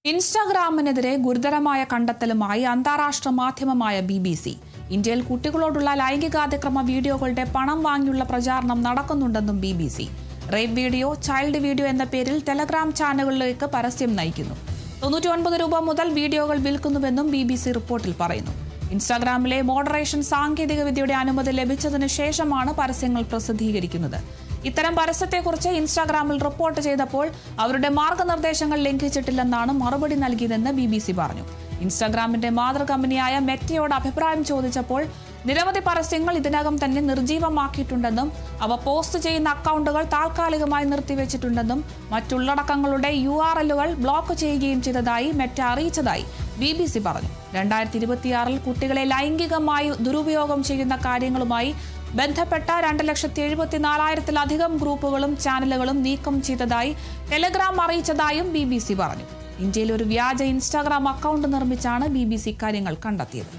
ഇൻസ്റ്റാഗ്രാമിനെതിരെ ഗുരുതരമായ കണ്ടെത്തലുമായി അന്താരാഷ്ട്ര മാധ്യമമായ BBC. ഇന്ത്യയിൽ കുട്ടികളോടുള്ള ലൈംഗികാതിക്രമ വീഡിയോകളുടെ പണം വാങ്ങിയുള്ള പ്രചാരണം നടക്കുന്നുണ്ടെന്നും BBC. Rape video, child video എന്ന പേരിൽ ടെലഗ്രാം ചാനലുകളിലേക്ക് പരസ്യം നയിക്കുന്നു. 99 രൂപ മുതൽ വീഡിയോകൾ വിൽക്കുന്നുവെന്നും BBC റിപ്പോർട്ടിൽ പറയുന്നു. ഇൻസ്റ്റാഗ്രാമിലെ മോഡറേഷൻ സാങ്കേതികവിദ്യയുടെ അനുമതി ലഭിച്ചതിന് ശേഷമാണ് പരസ്യങ്ങൾ പ്രസിദ്ധീകരിക്കുന്നത്. ഇത്തരം പരസ്യത്തെക്കുറിച്ച് ഇൻസ്റ്റാഗ്രാമിൽ റിപ്പോർട്ട് ചെയ്തപ്പോൾ അവരുടെ മാർഗനിർദ്ദേശങ്ങൾ ലംഘിച്ചിട്ടില്ലെന്നാണ് മറുപടി നൽകിയതെന്ന് BBC പറഞ്ഞു. ഇൻസ്റ്റാഗ്രാമിന്റെ മാതൃകമ്പനിയായ മെറ്റയോട് അഭിപ്രായം ചോദിച്ചപ്പോൾ നിരവധി പരസ്യങ്ങൾ ഇതിനകം തന്നെ നിർജ്ജീവമാക്കിയിട്ടുണ്ടെന്നും അവ പോസ്റ്റ് ചെയ്യുന്ന അക്കൗണ്ടുകൾ താൽക്കാലികമായി നിർത്തിവെച്ചിട്ടുണ്ടെന്നും മറ്റുള്ളടക്കങ്ങളുടെ URLകൾ ബ്ലോക്ക് ചെയ്യുകയും ചെയ്തതായി മെറ്റ അറിയിച്ചതായി BBC പറഞ്ഞു. 2026 കുട്ടികളെ ലൈംഗികമായി ദുരുപയോഗം ചെയ്യുന്ന കാര്യങ്ങളുമായി ബന്ധപ്പെട്ട 2,74,000-ത്തിലധികം ഗ്രൂപ്പുകളും ചാനലുകളും നീക്കം ചെയ്തതായി ടെലഗ്രാം അറിയിച്ചതായും BBC പറഞ്ഞു. ഇന്ത്യയിൽ ഒരു വ്യാജ ഇൻസ്റ്റാഗ്രാം അക്കൗണ്ട് നിർമ്മിച്ചാണ് BBC കാര്യങ്ങൾ കണ്ടെത്തിയത്.